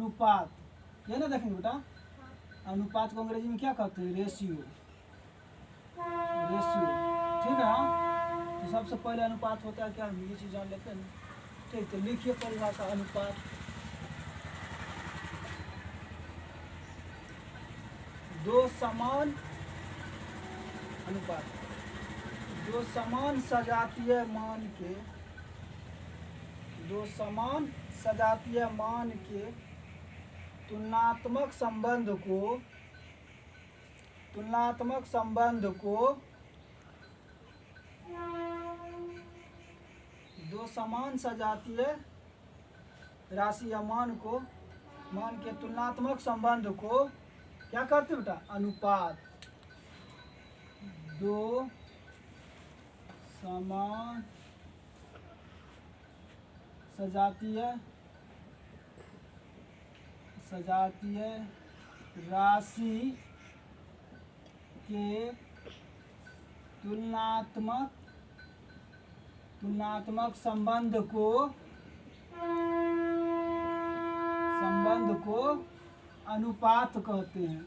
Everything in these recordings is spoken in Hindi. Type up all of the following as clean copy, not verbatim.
अनुपात, ये ना देखेंगे बेटा। अनुपात को अंग्रेजी में क्या कहते हैं? रेशियो। रेशियो, ठीक है ना। तो सबसे पहले अनुपात होता है क्या, हम ये चीज़ जान लेते हैं ना। ठीक, तो लिखिए परिभाषा अनुपात। दो समान अनुपात, दो समान सजातीय मान के, दो समान सजातीय मान के तुलनात्मक संबंध को, तुलनात्मक संबंध को, दो समान सजातीय राशि या मान को, मान के तुलनात्मक संबंध को क्या कहते हैं बेटा? अनुपात। दो समान सजातीय राशि के तुलनात्मक संबंध को अनुपात कहते हैं।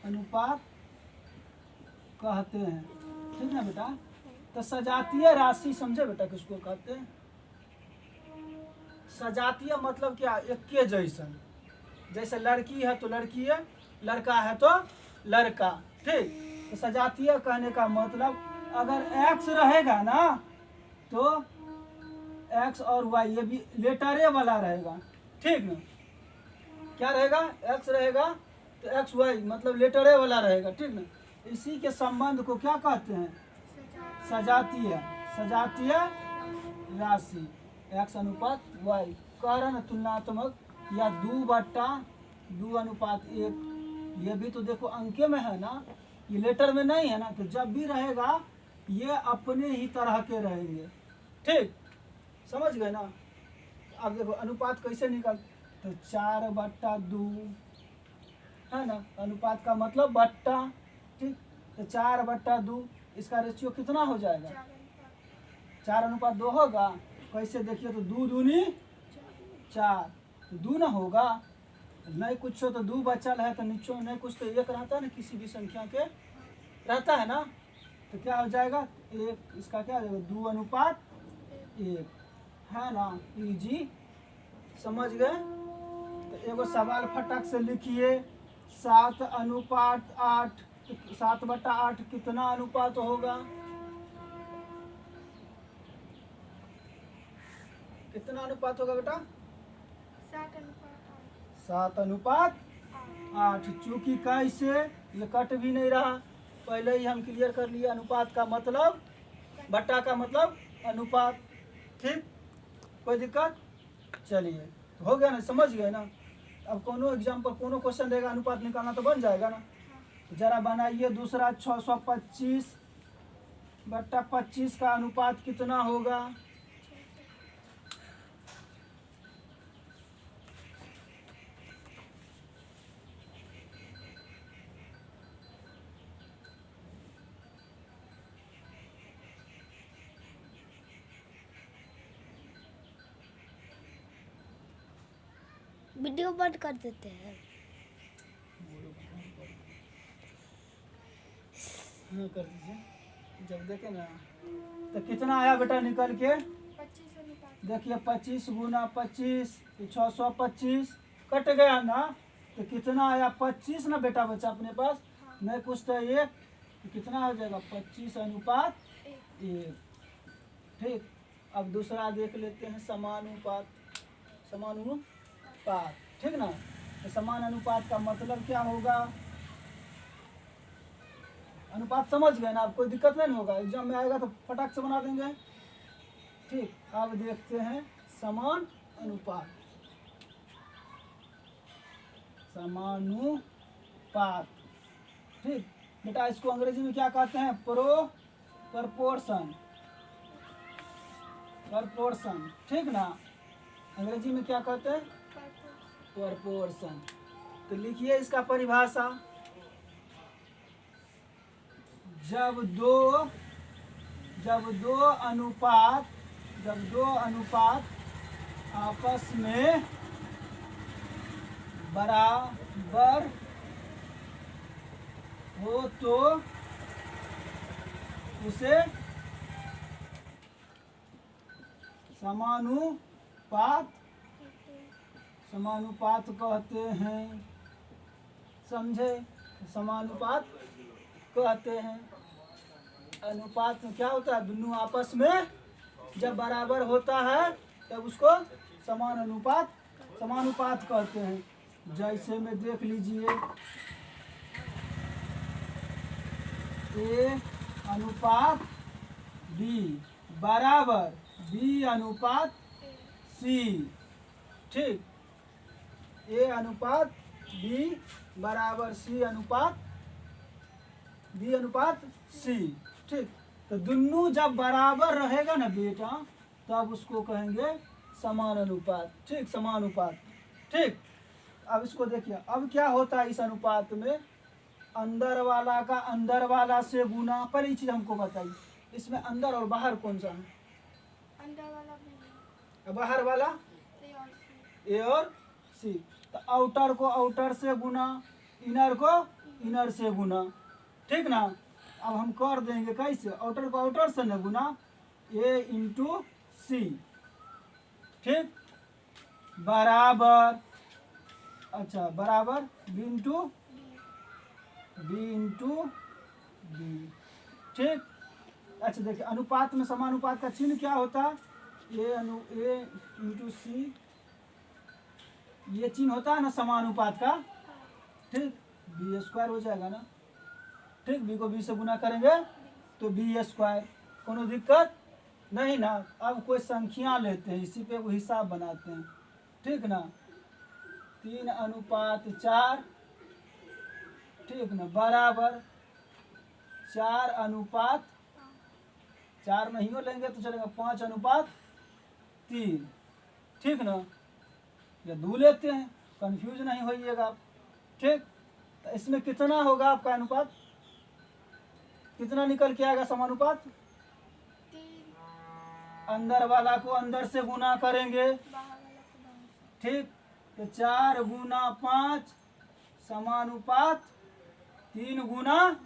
अनुपात कहते हैं, ठीक है बेटा। तो सजातीय राशि समझे बेटा किसको कहते हैं? सजातीय मतलब क्या? एक के जैसन। जैसे लड़की है तो लड़की है, लड़का है तो लड़का, ठीक। तो सजातीय कहने का मतलब अगर एक्स रहेगा ना तो एक्स और वाई, ये भी लेटरे वाला रहेगा, ठीक ना। क्या रहेगा? एक्स रहेगा तो एक्स वाई मतलब लेटरे वाला रहेगा, ठीक ना। इसी के संबंध को क्या कहते हैं? सजातीय राशि, एक्स अनुपात वाई। कारण तुलनात्मक या 2/2 अनुपात 1, ये भी तो देखो अंके में है ना, ये लेटर में नहीं है ना। तो जब भी रहेगा ये अपने ही तरह के रहेंगे, ठीक, समझ गए ना। अब देखो अनुपात कैसे निकल, तो 4/2 है ना। अनुपात का मतलब बट्टा, ठीक। तो 4/2, इसका रेशियो कितना हो जाएगा? 4/2 होगा। कैसे देखिए, तो 2 दूनी 4, तो 2 ना होगा। नहीं कुछ हो तो 2 बचल है, तो नीचे नहीं कुछ तो 1 रहता है ना, किसी भी संख्या के रहता है ना। तो क्या हो जाएगा? 1, इसका क्या हो जाएगा? 2/1 है ना। इजी, समझ गए। तो एगो सवाल फटक से लिखिए, 7/8। तो 7/8 कितना अनुपात होगा? कितना अनुपात होगा बेटा? 7/8। चूंकि कैसे ये कट भी नहीं रहा, पहले ही हम क्लियर कर लिए। अनुपात का मतलब बट्टा का मतलब अनुपात, ठीक। कोई दिक्कत? चलिए, हो गया ना, समझ गए ना। अब कोनो एग्जाम पर कोनो क्वेश्चन रहेगा अनुपात निकालना तो बन जाएगा ना। तो जरा बनाइए दूसरा। 625/25 का अनुपात कितना होगा? वीडियो बंद कर देते हैं। हाँ कर दीजिए, जब देखे ना। तो कितना आया बेटा निकल के? 25 देखिए 25 गुना 25, 625 कट गया ना। तो कितना आया? 25 ना बेटा बचा अपने पास। हाँ। नहीं कुछ तो 1, तो कितना हो जाएगा? 25/1, ठीक। अब दूसरा देख लेते हैं, समानुपात। ठीक ना। तो समान अनुपात का मतलब क्या होगा? अनुपात समझ गए ना, अब कोई दिक्कत नहीं होगा, एग्जाम में आएगा तो फटाक से बना देंगे, ठीक। अब देखते हैं समान अनुपात। समानुपात, ठीक बेटा। इसको अंग्रेजी में क्या कहते हैं? प्रपोर्शन, ठीक ना। अंग्रेजी में क्या कहते हैं? प्रपोर्शन। तो लिखिए इसका परिभाषा। जब दो अनुपात आपस में बराबर हो तो उसे समानुपात समानुपात कहते हैं। समझे? समानुपात कहते हैं। अनुपात में क्या होता है? दोनों आपस में जब बराबर होता है तब उसको समानुपात कहते हैं। जैसे में देख लीजिए, ए अनुपात बी बराबर बी अनुपात सी। ठीक, ए अनुपात बी बराबर सी अनुपात बी अनुपात सी। ठीक, तो दोनों जब बराबर रहेगा ना बेटा, तब उसको कहेंगे समान अनुपात। ठीक, समानुपात। ठीक, अब इसको देखिए, अब क्या होता है इस अनुपात में? अंदर वाला का अंदर वाला से गुना। पहली चीज हमको बताइए, इसमें अंदर और बाहर कौन सा है? अंदर वाला भी है। बाहर वाला ए और सी। तो आउटर को आउटर से गुना, इनर को इनर से गुना। ठीक ना? अब हम कर देंगे कैसे? आउटर को आउटर से न गुना, ए इंटू सी। ठीक, बराबर, अच्छा बराबर बी इंटू बी। ठीक, अच्छा देखिए, अनुपात में समानुपात का चिन्ह क्या होता है? ए इंटू सी, ये चिन्ह होता है ना समानुपात का। ठीक, बी स्क्वायर हो जाएगा ना। ठीक, बी को बी से गुना करेंगे तो बी स्क्वायर। कोनो दिक्कत नहीं ना? अब कोई संख्या लेते हैं, इसी पे वो हिसाब बनाते हैं। ठीक ना? 3:4। ठीक ना? बराबर 4:4 नहीं हो लेंगे तो चलेगा 5:3। ठीक ना? या दो लेते हैं, कंफ्यूज नहीं होइएगा आप। ठीक, तो इसमें कितना होगा आपका अनुपात? कितना निकल के आएगा समानुपात? 3 अंदर वाला को अंदर से गुना करेंगे। बाहर वाला को बाहर से। ठीक, तो 4 गुना 5 समानुपात 3 गुना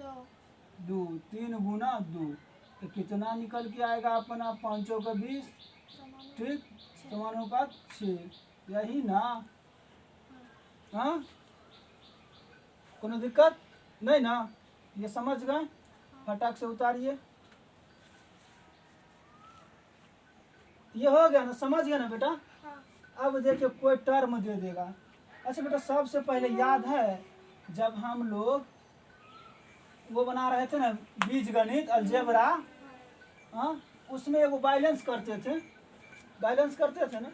2। 3 गुना 2, तो कितना निकल के आएगा अपना? 5 का 20। ठीक, समानुपात 6। यही ना? हाँ, कोनो दिक्कत नहीं ना? ये समझ गए? फटाक से उतारिए। ये हो गया ना? समझ गया ना बेटा? हाँ। अब देखिए, कोई टर्म दे देगा। अच्छा बेटा, सबसे पहले याद है जब हम लोग वो बना रहे थे ना बीज गणित अलजेब्रा, हाँ, उसमें वो बैलेंस करते थे ना।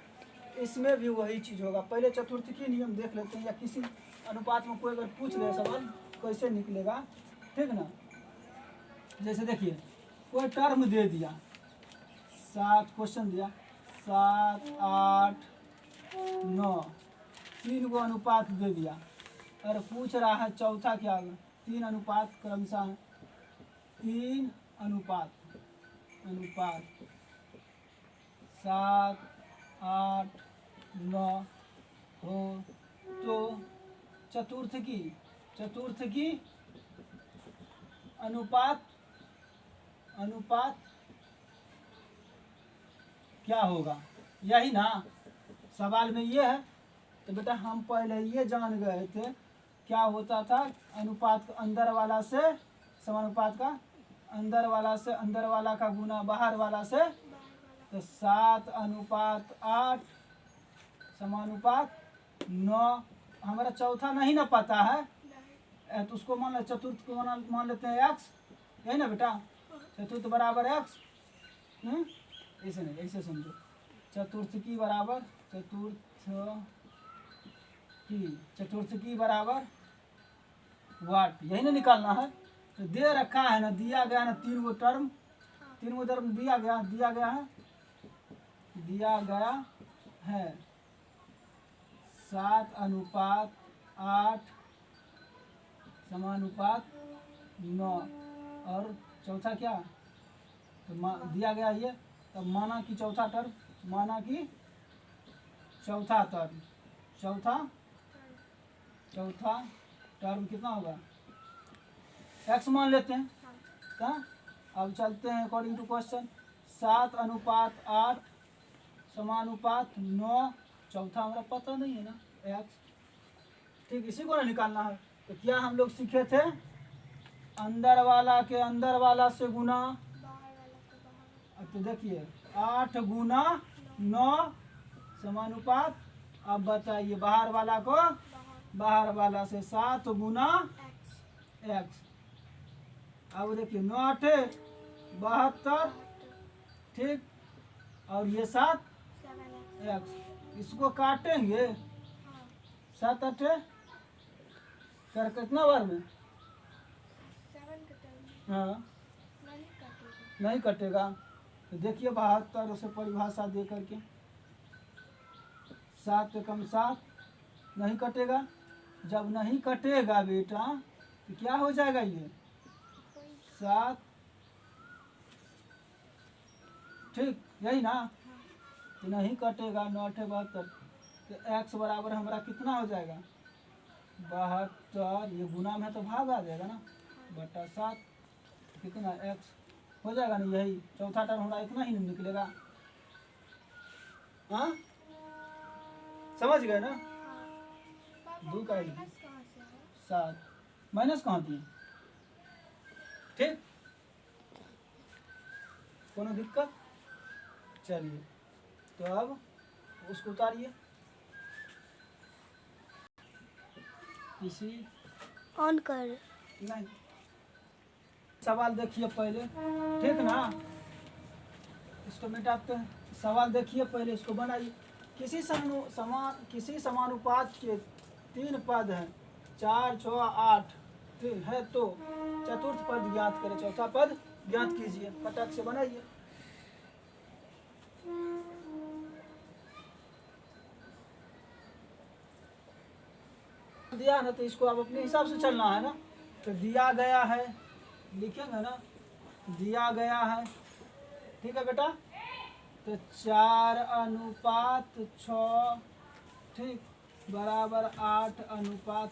इसमें भी वही चीज होगा। पहले चतुर्थी नियम देख लेते हैं, या किसी अनुपात में कोई अगर पूछ ले सवाल कैसे निकलेगा। ठीक ना? जैसे देखिए, कोई टर्म दे दिया, 7 क्वेश्चन दिया, 7, 8, 9, 3 को अनुपात दे दिया और पूछ रहा है चौथा क्या होगा? 3 अनुपात क्रमशः है। 3 अनुपात 7, 8, 9 हो तो चतुर्थ की अनुपात क्या होगा? यही ना सवाल में ये है। तो बेटा हम पहले ये जान गए थे क्या होता था। अनुपात अंदर वाला से समानुपात का अंदर वाला से अंदर वाला का गुना बाहर वाला से, तो 7:8 समानुपात 9। हमारा चौथा नहीं ना पता है, तो उसको मान लो चतुर्थ को मान लेते हैं x। यही ना बेटा? चतुर्थ बराबर x। ऐसे नहीं, ऐसे समझो, चतुर्थ की बराबर चतुर्थ की बराबर वाट। यही ना निकालना है। तो दे रखा है ना, दिया गया ना 3 गो टर्म दिया गया है 7:8 समानुपात 9 और चौथा क्या? तो दिया गया ये। तो माना कि चौथा चौथा टर्म कितना होगा, एक्स मान लेते हैं। हाँ, अब चलते हैं अकॉर्डिंग टू क्वेश्चन। 7:8 समानुपात 9, चौथा हमारा पता नहीं है ना, एक्स। ठीक, इसी को ना निकालना है। तो क्या हम लोग सीखे थे, अंदर वाला के अंदर वाला से गुना। बाहर वाला को बाहर। अब तो देखिए 8 गुना 9 समानुपात, अब बताइए बाहर वाला को बाहर बाहर वाला से 7 गुना एक्स एक्स। अब देखिए 9 8 72, ठीक, और ये 7 7 एक्स। इसको काटेंगे, हाँ 7 8 कर कितना बार में, 7 का टर्म हाँ नहीं कटेगा। नहीं कटेगा। तो देखिए 72 उसे परिभाषा दे करके, 7 पे कम 7 नहीं कटेगा। जब नहीं कटेगा बेटा तो क्या हो जाएगा, ये कोई 7, ठीक यही ना। हाँ तो नहीं कटेगा, 9 8 72, तो एक्स बराबर हमारा कितना हो जाएगा, 72। ये गुना में तो भाग आ जाएगा ना, बटा 7, कितना एक्स हो जाएगा ना। यही चौथा टर्म हमारा इतना ही नहीं निकलेगा। हाँ समझ गए ना। हाँ। पापा दो का ही। माइनस कहाँ से है? 7 माइनस कहाँ दिए, ठीक, कोनो दिक्कत। चलिए तो अब उसको उतारिए, इसी ऑन कर। नहीं, सवाल देखिए पहले, ठीक ना। इसको मिटाते हैं, सवाल देखिए पहले, इसको बनाइए। किसी समानुपात के 3 पद हैं, 4 6 8, ठीक है, तो चतुर्थ पद ज्ञात करें, चौथा पद ज्ञात कीजिए, फटाक से बनाइए। दिया ना, तो इसको अब अपने हिसाब से चलना है ना। तो दिया गया है, लिखेंगे ना, दिया गया है, ठीक है बेटा। तो 4:6, ठीक, बराबर 8:,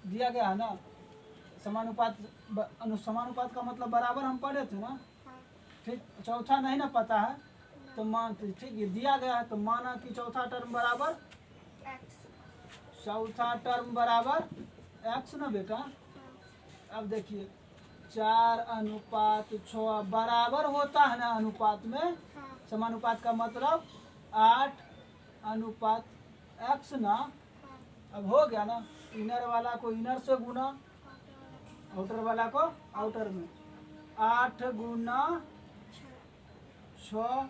दिया गया है ना। समानुपात समानुपात का मतलब बराबर हम पढ़े थे ना, हाँ ठीक। चौथा नहीं ना पता है, तो मान, ठीक है, दिया गया है तो माना कि चौथा टर्म बराबर, एक्स चौथा टर्म बराबर एक्स ना बेटा। हाँ अब देखिए 4:6 बराबर होता है ना अनुपात में, हाँ समानुपात का मतलब 8:x ना। हाँ अब हो गया ना, इनर वाला को इनर से गुना, आउटर वाला को आउटर में, 8 गुना 6,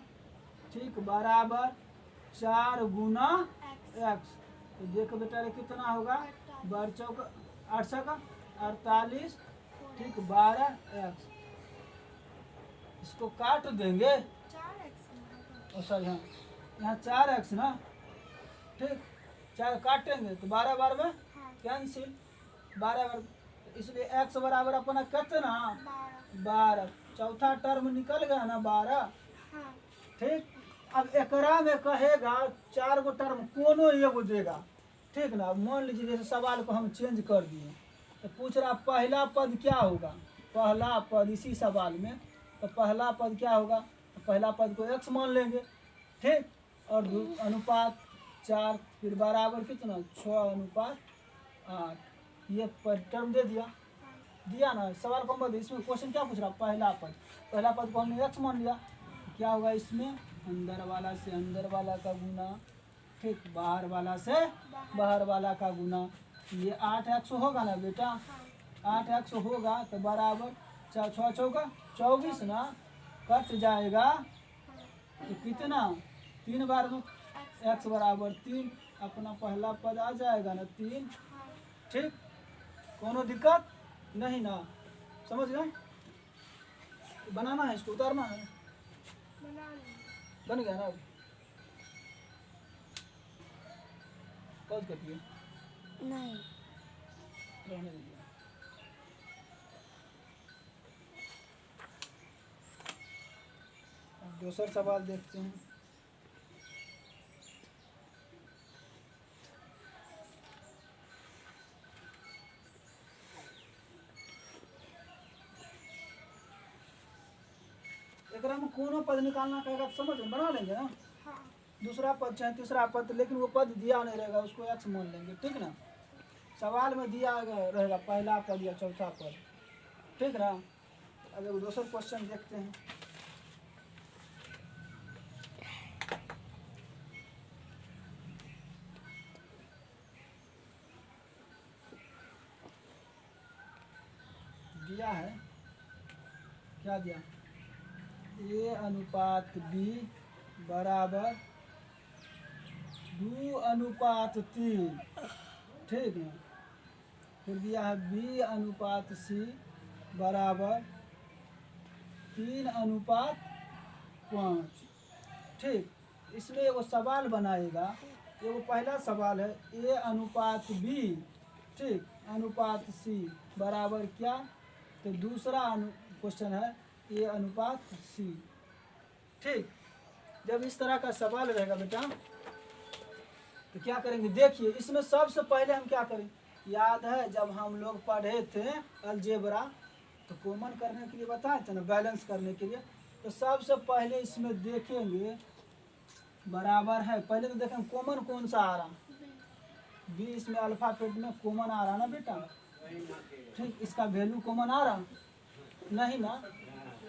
ठीक, बराबर 4 गुना एक्स। तो देखो बेटा ये कितना होगा, 12 चौक 8 का 48, ठीक, 12 एक्स। इसको काट देंगे, 4 एक्स और सर यहाँ 4 एक्स ना, ठीक, 4 काटेंगे तो 12 बार में हाँ कैंसिल, 12 बार, इसलिए एक्स बराबर अपना कितना, 12 12। चौथा टर्म निकल गया ना 12, हाँ ठीक। अब एकरा में कहेगा 4 गो टर्म कोनो एगो देगा, ठीक ना। अब मान लीजिए जैसे सवाल को हम चेंज कर दिए, तो पूछ रहा पहला पद क्या होगा, पहला पद इसी सवाल में, तो पहला पद क्या होगा, तो पहला पद को x मान लेंगे, ठीक, और अनुपात 4, फिर बराबर कितना 6:8, ये टर्म दे दिया, दिया ना। सवाल को हम इसमें क्वेश्चन क्या पूछ रहा, पहला पद को हमने x मान लिया, क्या होगा इसमें, अंदर वाला से अंदर वाला का गुना, ठीक, बाहर वाला से बाहर वाला का गुना। ये 8x होगा ना बेटा, 8x होगा तो बराबर 6 6 24 ना, कट जाएगा तो कितना, 3 बार में x बराबर 3, अपना पहला पद आ जाएगा ना 3, ठीक। कोनो दिक्कत नहीं ना, समझ गए। बनाना है, इसको उतारना है, बना लेंगे। बन गया ना। अब पॉज कर दिए, नहीं रहने दीजिए। अब दूसरा सवाल देखते हैं। एकरा में कोनो पद निकालना कहेगा तो समझ बना लेंगे ना। हाँ। दूसरा पद चाहे तीसरा पद, लेकिन वो पद दिया नहीं रहेगा, उसको एक्स मान लेंगे, ठीक ना। सवाल में दिया रहेगा पहला पद या चौथा पद, ठीक ना। अब एक दूसरा क्वेश्चन देखते हैं। दिया है, क्या दिया, ए अनुपात बी बराबर 2:3, ठीक है। फिर दिया है बी अनुपात सी बराबर 3:5, ठीक। इसमें वो सवाल बनाएगा, ये वो पहला सवाल है, ए अनुपात बी, ठीक, अनुपात सी बराबर क्या। तो दूसरा क्वेश्चन है ए अनुपात सी, ठीक। जब इस तरह का सवाल रहेगा बेटा तो क्या करेंगे, देखिए इसमें सबसे पहले हम क्या करें, याद है जब हम लोग पढ़े थे अलजेब्रा तो कॉमन करने के लिए बताए थे ना, बैलेंस करने के लिए। तो सबसे पहले इसमें देखेंगे बराबर है, पहले तो देखेंगे कॉमन कौन सा आ रहा, बी इसमें अल्फाबेट में कॉमन आ रहा ना बेटा, ठीक। इसका वैल्यू कॉमन आ रहा नहीं ना,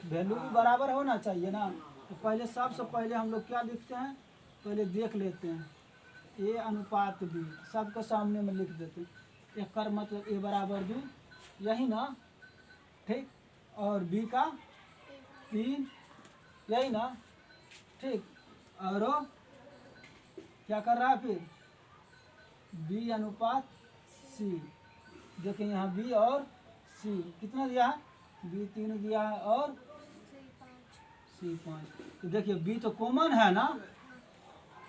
वैल्यू भी बराबर होना चाहिए ना। तो पहले सबसे पहले हम लोग क्या लिखते हैं, पहले देख लेते हैं ए अनुपात बी, सबके सामने में लिख देते हैं। एक कर मतलब ए बराबर 2, यही ना, ठीक। और बी का 3, यही ना, ठीक। और क्या कर रहा है फिर बी अनुपात सी, देखें यहाँ बी और सी कितना दिया है, बी 3 दिया है और सी 5। तो देखिए बी तो कॉमन है ना,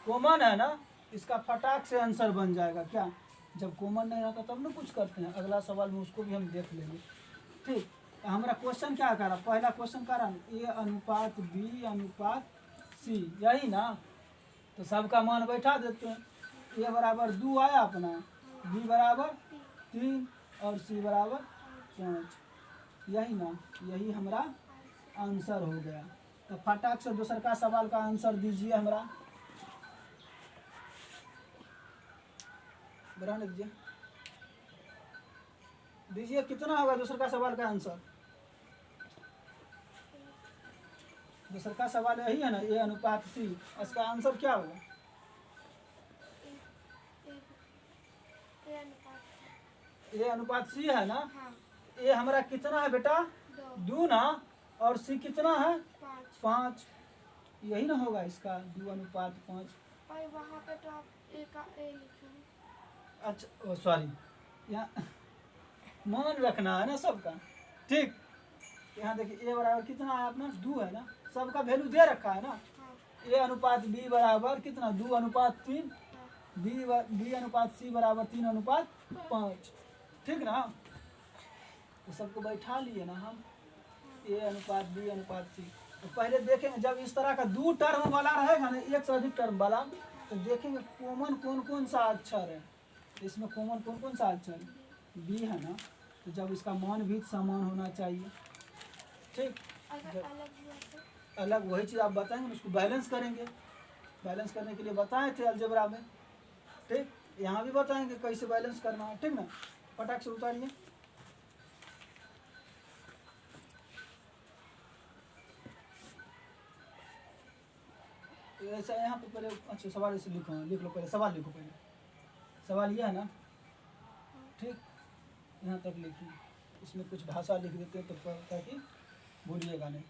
कॉमन है ना, इसका फटाक से आंसर बन जाएगा। क्या, जब कॉमन नहीं रहता तब ना कुछ करते हैं, अगला सवाल में उसको भी हम देख लेंगे, ठीक। तो हमारा क्वेश्चन क्या कर रहा, पहला क्वेश्चन कर रहा ए अनुपात बी अनुपात सी, यही ना। तो सबका मान बैठा देते हैं, ए बराबर 2 आया अपना, बी बराबर 3 और सी बराबर 5, यही ना, यही हमारा आंसर हो गया। तो फटाक से दूसर का सवाल का आंसर दीजिए, हमारा बढ़ाने दीजिए, दीजिए कितना होगा दूसर का सवाल का आंसर। दूसर का सवाल यही है ना, ए अनुपात सी, इसका आंसर क्या होगा, ए अनुपात सी है ना। हाँ। ए हमारा कितना है बेटा, 2 ना, और सी कितना है 5, यही ना होगा इसका 2:5। और वहाँ पे तो आप ए का ए लिखे हैं। अच्छा सॉरी, यहाँ मान रखना है ना सबका, ठीक। यहाँ देखिए ए बराबर कितना है अपना 2 है ना, सबका वैल्यू दे रखा है ना। हाँ। ए अनुपात बी बराबर कितना 2:3, हाँ। बी अनुपात सी बराबर 3:5, ठीक ना। तो सबको बैठा लिए ना हम, ए अनुपात बी अनुपात सी। तो पहले देखेंगे जब इस तरह का 2 टर्म वाला रहेगा ना, एक से अधिक टर्म वाला, तो देखेंगे कॉमन कौन कौन सा अक्षर है। तो इसमें कॉमन कौन कौन सा अक्षर है, बी है ना। तो जब इसका मान भी समान होना चाहिए, ठीक। अगर अलग हुआ तो अलग वही चीज़ आप बताएंगे, उसको बैलेंस करेंगे। बैलेंस करने के लिए बताए थे अलजेब्रा में, ठीक। यहाँ भी बताएंगे कैसे बैलेंस करना है, ठीक ना। फटाक से उतारिए, ऐसा यहाँ पे पहले, अच्छा सवाल ऐसे लिखो, लिख लो पहले सवाल लिखो, पहले सवाल ये है ना, ठीक। यहाँ तक लिखिए, इसमें कुछ भाषा लिख देते हैं तो ताकि भूलिएगा नहीं।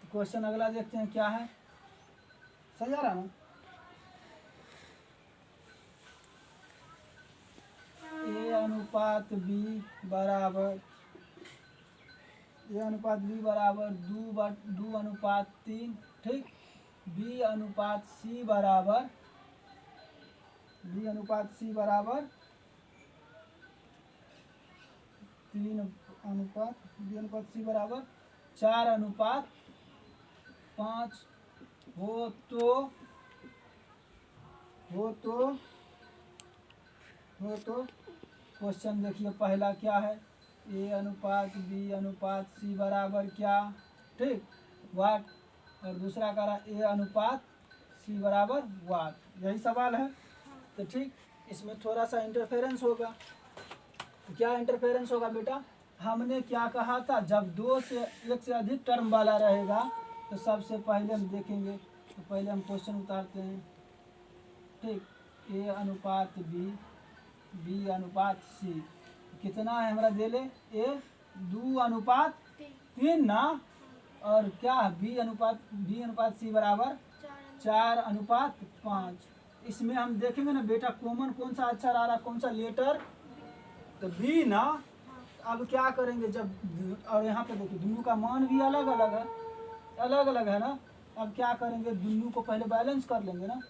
तो क्वेश्चन अगला देखते हैं क्या है, सही आ रहा ना। ए अनुपात बी बराबर, ए अनुपात बी बराबर 2:3, ठीक। बी अनुपात सी बराबर, बी अनुपात सी बराबर 3 अनुपात, बी अनुपात सी बराबर 4:5 हो तो क्वेश्चन देखिए पहला क्या है, ए अनुपात बी अनुपात सी बराबर क्या, ठीक, वाट। और दूसरा कह रहा ए अनुपात सी बराबर वाट, यही सवाल है। तो ठीक, इसमें थोड़ा सा इंटरफेरेंस होगा। तो क्या इंटरफेरेंस होगा बेटा, हमने क्या कहा था, जब दो से एक से अधिक टर्म वाला रहेगा तो सबसे पहले हम देखेंगे। तो पहले हम क्वेश्चन उतारते हैं, ठीक, ए अनुपात बी, बी अनुपात सी, कितना है हमारा दे ले, ए 2 अनुपात 3 ना, और क्या बी अनुपात सी बराबर 4 अनुपात 5। इसमें हम देखेंगे ना बेटा कॉमन कौन सा अक्षर आ रहा, कौन सा लेटर, तो बी ना। अब क्या करेंगे जब, और यहाँ पे देखिए दोनों का मान भी अलग अलग है, अलग अलग है ना। अब क्या करेंगे, दोनों को पहले बैलेंस कर लेंगे ना।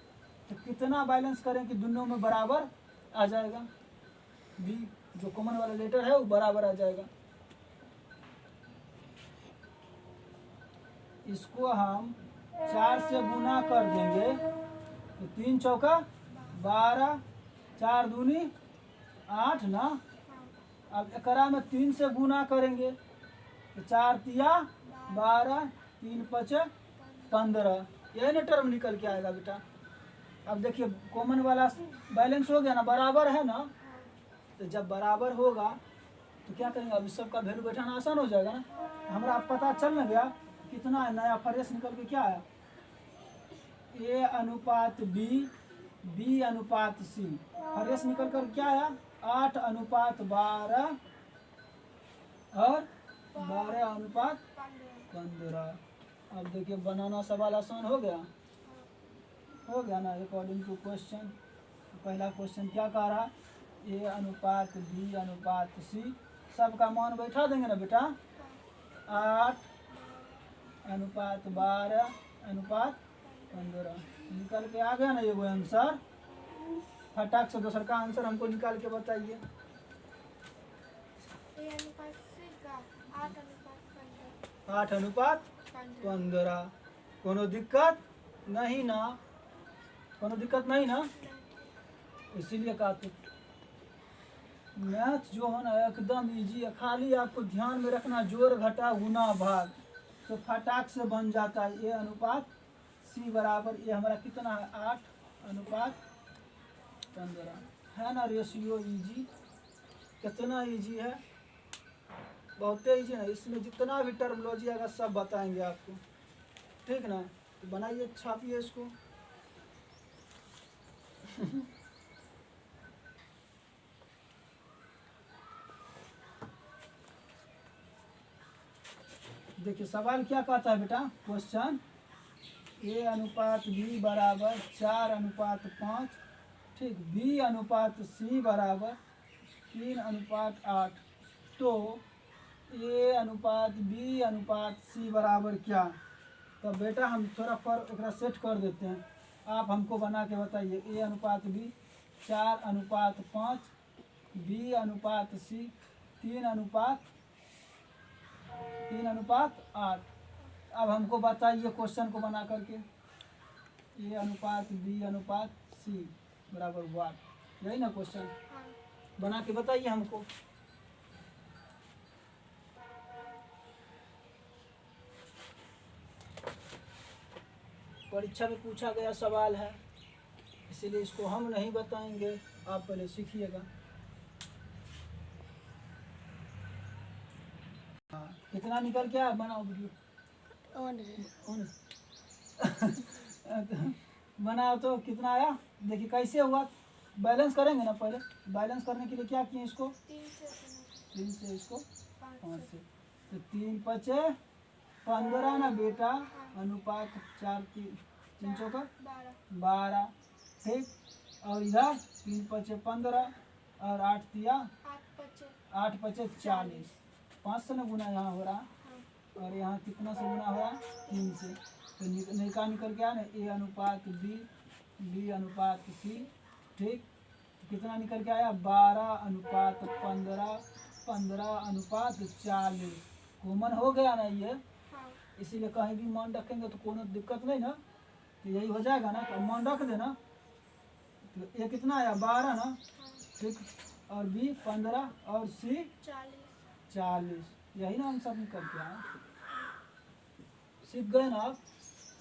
तो कितना बैलेंस करें कि दोनों में बराबर आ जाएगा, बी जो कॉमन वाला लेटर है वो बराबर आ जाएगा। इसको हम 4 से गुना कर देंगे तो 3 चौका 12, 4 दूनी 8 ना। अब एकरा में 3 से गुना करेंगे तो 4 तिया 12, 3 पचे 15, यही ना टर्म निकल के आएगा बेटा। अब देखिए कॉमन वाला बैलेंस हो गया ना, बराबर है ना। तो जब बराबर होगा तो क्या करेंगे, अब इस सब का वैल्यू बैठाना आसान हो जाएगा ना। हमारा पता चल न गया कितना है, नया फ्रेश निकल के क्या आया, ए अनुपात बी, बी अनुपात सी, फ्रेश निकल कर क्या आया 8 अनुपात 12 और 12 अनुपात 15। अब देखिए बनाना सवाल आसान हो गया ना, अकॉर्डिंग टू क्वेश्चन। पहला क्वेश्चन क्या कह रहा, ए अनुपात बी अनुपात सी, सबका मान बैठा देंगे ना बेटा, 8 अनुपात 12 अनुपात 15, निकल के आ गया ना ये वो आंसर। फटाक से दूसरा का आंसर हमको निकाल के बताइए। ए अनुपात सी का 8 अनुपात 15। 8 अनुपात 15, कोनो दिक्कत नहीं ना, कोनो दिक्कत नहीं ना। इसीलिए कहा तो मैथ जो है ना एकदम इजी है, खाली आपको ध्यान में रखना जोड़ घटा गुना भाग, तो फटाक से बन जाता है। ए अनुपात सी बराबर, ये हमारा कितना है 8 अनुपात 15, है ना रेशियो इजी, कितना इजी है, बहुत इजी है। इसमें जितना भी टर्मोलॉजी आएगा सब बताएंगे आपको, ठीक ना। तो बनाइए, छापिए इसको। देखिए सवाल क्या कहता है बेटा, क्वेश्चन ए अनुपात बी बराबर 4 अनुपात 5, ठीक, बी अनुपात सी बराबर 3 अनुपात 8, तो ए अनुपात बी अनुपात सी बराबर क्या। तो बेटा हम थोड़ा पर सेट कर देते हैं, आप हमको बना के बताइए। ए अनुपात बी 4 अनुपात 5, बी अनुपात सी 3 अनुपात 8। अब हमको बताइए क्वेश्चन को बना करके, ए अनुपात बी अनुपात सी बराबर वाट, यही ना क्वेश्चन, बना के बताइए हमको। परीक्षा में पूछा गया सवाल है, इसीलिए इसको हम नहीं बताएंगे, आप पहले सीखिएगा। कितना निकल के आया, बनाओ वीडियो बनाओ तो कितना आया, देखिए कैसे हुआ, बैलेंस करेंगे ना। पहले बैलेंस करने के लिए क्या किए, इसको 3 से इसको 5 से, तो 3 पचे 15 ना बेटा, अनुपात 4 3 चौका 12, ठीक, और इधर 3 पचे 15 और 8 तिया 8 पचे 40, 5 से ना गुना यहाँ हो रहा, और यहाँ कितना से गुना हो रहा 3 से, तो निकल के आया ना ए अनुपात बी, बी अनुपात सी, ठीक, तो कितना निकल के आया 12 अनुपात 15, 15 अनुपात 40, कॉमन हो गया ना ये। इसीलिए कहीं भी मान रखेंगे तो कोनो दिक्कत नहीं ना, तो यही हो जाएगा ना, तो मान रख देना। तो ये कितना आया 12 ना, ठीक, और बी 15 और सी 40। 40। यही ना हम सब निकल के आए। सीख गए ना आप?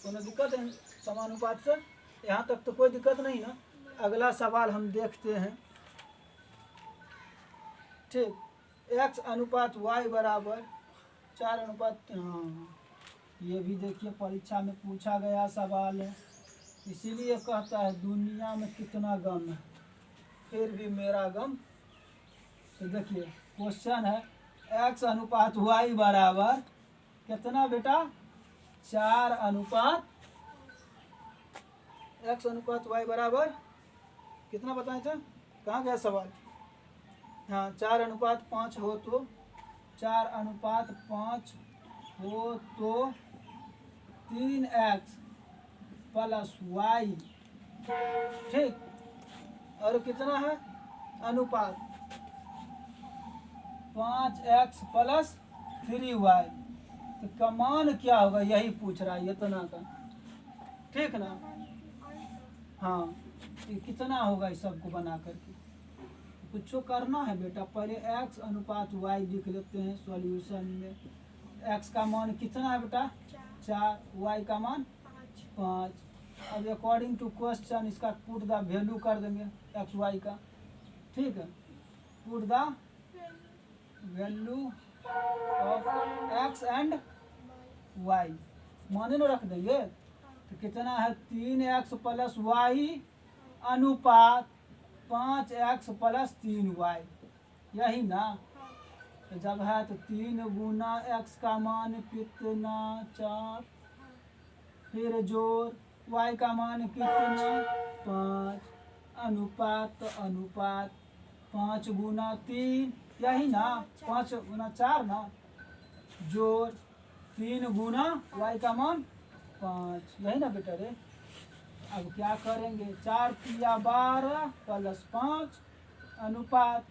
कोनो दिक्कत है समानुपात से? यहाँ तक तो कोई दिक्कत नहीं ना। अगला सवाल हम देखते हैं। ठीक, x अनुपात y बराबर 4 अनुपात, हाँ ये भी देखिए परीक्षा में पूछा गया सवाल है। इसीलिए कहता है दुनिया में कितना गम है फिर भी मेरा गम। तो देखिए क्वेश्चन है x अनुपात y बराबर कितना बेटा? 4 अनुपात, x अनुपात y बराबर कितना बताए थे? कहाँ गया सवाल? हाँ 4 अनुपात 5 हो तो 4 अनुपात 5 हो तो 3x प्लस y। ठीक, और कितना है अनुपात? 5x plus 3y। तो कमान क्या होगा यही पूछ रहा है इतना का। ठीक ना? हाँ, ये कितना होगा इस सबको बना करके? कुछ करना है बेटा, पहले x अनुपात y लिख लेते हैं सॉल्यूशन में। x का मान कितना है बेटा? 4, y का मान 5। अब अकॉर्डिंग टू क्वेश्चन इसका पुट द वैल्यू कर देंगे एक्स वाई का। ठीक है, put the value of x and y माने ना रख देंगे। तो कितना है? 3x प्लस वाई अनुपात 5x प्लस 3y। यही ना? तो जब है तो 3 गुना x का मान कितना? 4, फिर जोड़ y का मान कितना? 5, अनुपात तो अनुपात 5 गुना 3, यही ना? 5 गुना 4 ना, जोड़ 3 गुना y का मान 5, यही ना बेटा रे? अब क्या करेंगे? 4 तिया 12 प्लस 5 अनुपात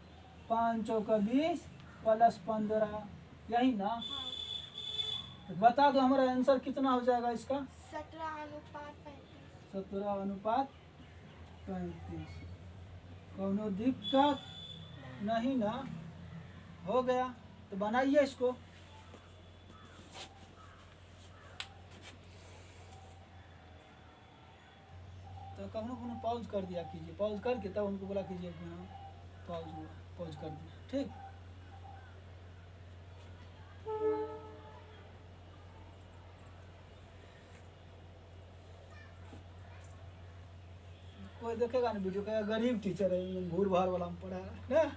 5 चौका 20 प्लस 15, यही ना? तो बता दो हमारा आंसर कितना हो जाएगा इसका? 17 अनुपात 35। 17 अनुपात 35। कोनो दिक्कत नहीं ना? हो गया। तो बनाइए इसको। तो कभी पॉज कर दिया कीजिए, पॉज करके तब हमको बोला कीजिए कि हाँ पॉज हुआ, पॉज कर दिया। ठीक, कोई देखेगा ना वीडियो का, गरीब टीचर है, भूर भार वाला में पढ़ा है ना।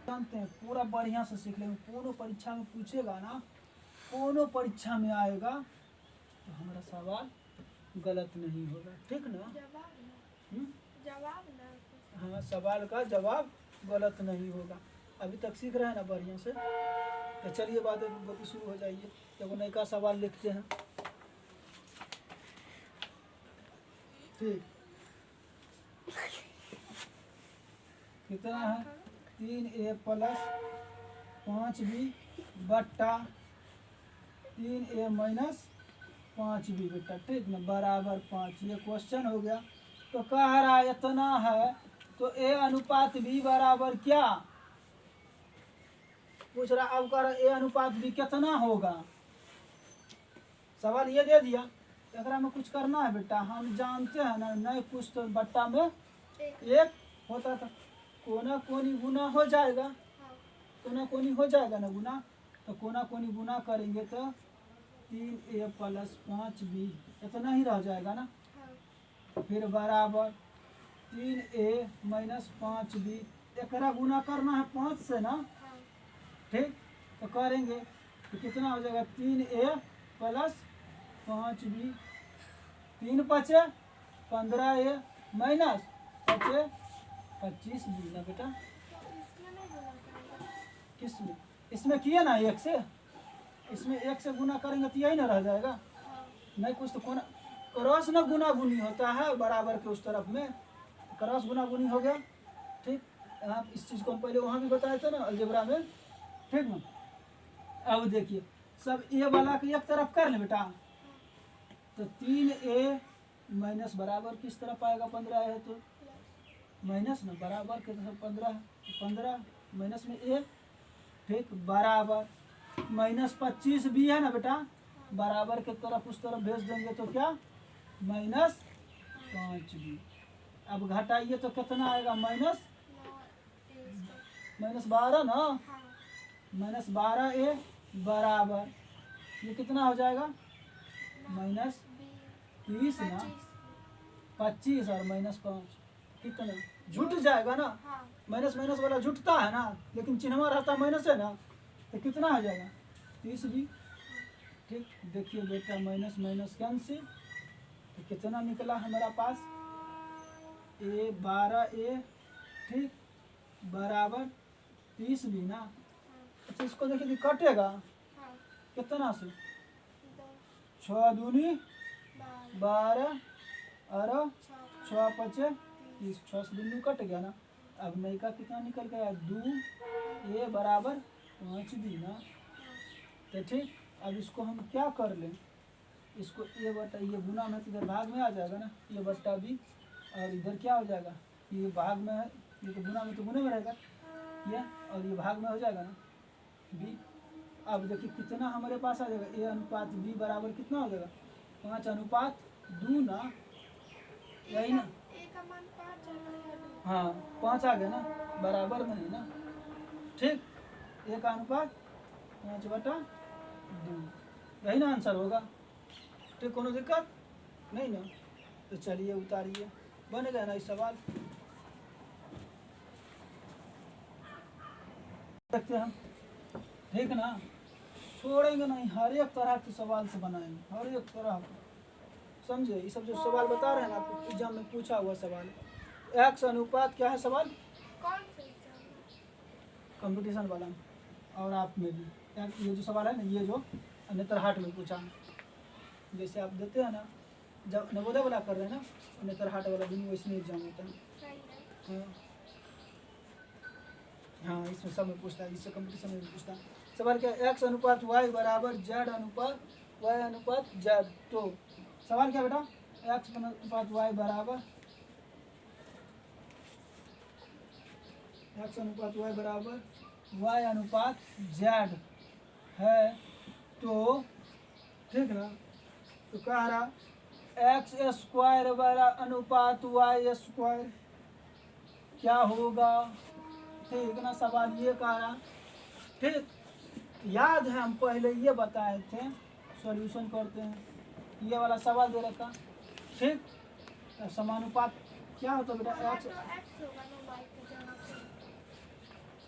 जानते हैं पूरा बढ़िया से सीख लेंगे। कोनो परीक्षा में पूछेगा ना, कोनो परीक्षा में आएगा तो हमारा सवाल गलत नहीं होगा। ठीक ना? जवाब ना हाँ, सवाल का जवाब गलत नहीं होगा। अभी तक सीख रहे हैं ना बढ़िया से? तो चलिए बातें शुरू हो जाइए। देखो नया सवाल लिखते हैं। ठीक, कितना है? 3a प्लस 5b बट्टा 3a माइनस 5b बेटा। ठीक ना? बराबर 5। ये क्वेश्चन हो गया। तो कह रहा है इतना है तो a अनुपात b बराबर क्या पूछ रहा? अब कह रहा a अनुपात b कितना होगा? सवाल ये दे दिया, एकरा में कुछ करना है बेटा। हम जानते हैं ना, नहीं कुछ तो बट्टा में 1 होता था। कोना कोनी गुना हो जाएगा, कोना कोनी हो जाएगा ना गुना। तो कोना कोनी गुना करेंगे तो 3a प्लस 5b इतना ही रह जाएगा ना। फिर बराबर 3a माइनस 5b, एकरा गुना करना है 5 से ना। ठीक, तो करेंगे तो कितना हो जाएगा? 3a प्लस 5b, 3 पचे 15a माइनस 5 25b ना बेटा। किसमें? इसमें किए ना 1 से, इसमें 1 से गुना करेंगे तो यही ना रह जाएगा। नहीं कुछ तो कोना क्रॉस ना गुना गुनी होता है बराबर के उस तरफ में, क्रॉस गुना गुनी हो गया। ठीक, आप इस चीज़ को हम पहले वहाँ भी बताए थे ना अलजेब्रा में। ठीक ना? अब देखिए सब ए वाला के एक तरफ कर ले बेटा, तो 3a माइनस बराबर किस तरफ आएगा, 15 है तो माइनस ना, बराबर के तरफ 15, 15 माइनस में a, ठीक, बराबर -25 भी है ना बेटा, बराबर के तरफ उस तरफ भेज देंगे तो क्या -5b। अब घटाइए तो कितना आएगा, -12 ना, -12a बराबर ये कितना हो जाएगा, -30 ना, 25 और -5 कितना जुट जाएगा ना, माइनस माइनस वाला जुटता है ना, लेकिन चिन्हवा रहता माइनस है ना, तो कितना हो जाएगा 30b। ठीक, देखिए बेटा माइनस माइनस कैंसिल, तो कितना निकला हमारा पास, a 12a, ठीक, बराबर 30b ना। अच्छा इसको देखिए कि कटेगा कितना से, 6 दूनी 12 और 6 5 30, 6 से दूनी कट गया ना। अब नई का कितना निकल गया, 2a बराबर 5b ना। तो ठीक, अब इसको हम क्या कर लें, इसको a बटा ये गुना में, इधर भाग में आ जाएगा ना, a बटा b, और इधर क्या हो जाएगा, ये भाग में है, ये तो गुना में तो गुने में रहेगा ये, और ये भाग में हो जाएगा ना b। अब देखिए कितना हमारे पास आ जाएगा, a अनुपात b बराबर कितना हो जाएगा, 5:2 ना, यही ना, हाँ 5 आ गया ना, बराबर में है ना। ठीक, 1:5/2, यही ना आंसर होगा। ठीक, कोनो दिक्कत नहीं ना। तो चलिए उतारिए, बन गया ना इस सवाल, देखते हैं हम, ठीक ना, छोड़ेंगे नहीं, हर एक तरह के सवाल से बनाएंगे, हर एक तरह का, समझे। ये सब जो सवाल बता रहे हैं ना आपको, एग्जाम में पूछा हुआ सवाल, x अनुपात क्या है सवाल, कंपटीशन वाला में, और आप में भी ये जो सवाल है ना, ये जो नेत्र हाट में पूछा है, जैसे आप देते हैं ना, जब नवोदय वाला कर रहे हैं ना, नेत्र हाट वाला भी वैसे एग्जाम होता है। हाँ इसमें सब में पूछता है, इससे कंपटीशन में भी पूछता है। सवाल क्या, x अनुपात y बराबर z अनुपात y अनुपात z। तो सवाल क्या बेटा, x अनुपात y बराबर, x अनुपात y बराबर y अनुपात z है, तो ठीक ना, तो कह रहा x स्क्वायर बराबर अनुपात y स्क्वायर क्या होगा, ठीक ना, सवाल ये कह रहा। ठीक, याद है हम पहले ये बताए थे, सॉल्यूशन करते हैं, ये वाला सवाल दे रखा। ठीक, तो समानुपात क्या होता है बेटा, x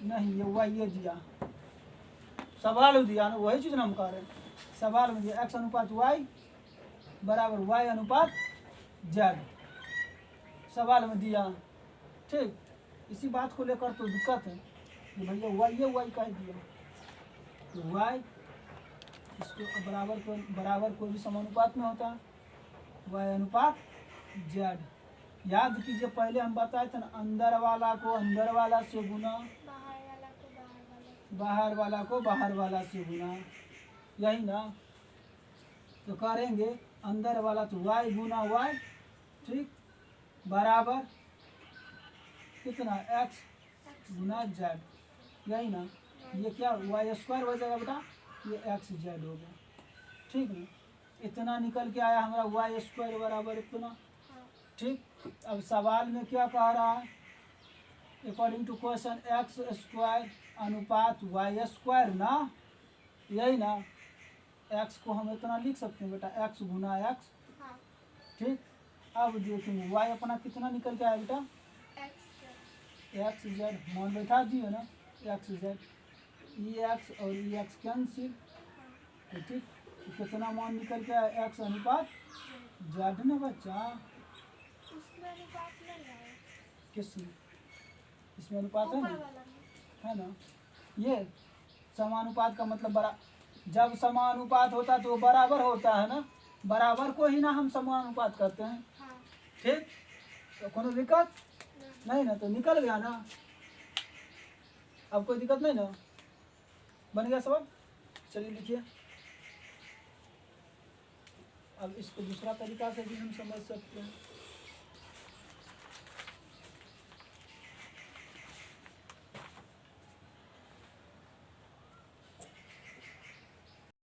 नहीं, ये y ये दिया, सवाल दिया ना, वही चीज़ ना हम कह रहे हैं, सवाल में दिया x अनुपात y बराबर y अनुपात z, सवाल में दिया। ठीक, इसी बात को लेकर तो दिक्कत है कि भैया y का ही दिया, तो y इसको बराबर कोई भी समानुपात में होता है, y अनुपात z। याद कीजिए पहले हम बताए थे ना, अंदर वाला को अंदर वाला से गुना, बाहर वाला को बाहर वाला से गुना, यही ना। तो करेंगे अंदर वाला तो y गुना y, ठीक, बराबर कितना x गुना z, यही ना। ये क्या y स्क्वायर हो जाएगा बेटा, ये x z हो गया। ठीक ना, इतना निकल के आया हमारा y स्क्वायर बराबर इतना। ठीक, अब सवाल में क्या कह रहा है, according to question x square अनुपात y स्क्वायर ना, यही ना। x को हम इतना लिख सकते हैं बेटा, x गुना x। ठीक, अब देखेंगे y अपना कितना निकल के आया बेटा, x z, मान बैठा दिए ना, x z, ये x और ये x कैंसिल, ठीक, कितना मान निकल के आया, x अनुपात z ना बच्चा, किसमें, इसमें अनुपात है ना। ये समानुपात का मतलब बड़ा, जब समानुपात होता तो बराबर होता है ना, बराबर को ही ना हम समानुपात करते हैं। ठीक, तो कोनो दिक्कत नहीं ना, तो निकल गया ना, अब कोई दिक्कत नहीं ना, बन गया सब। चलिए लिखिए। अब इसको दूसरा तरीका से भी हम समझ सकते हैं।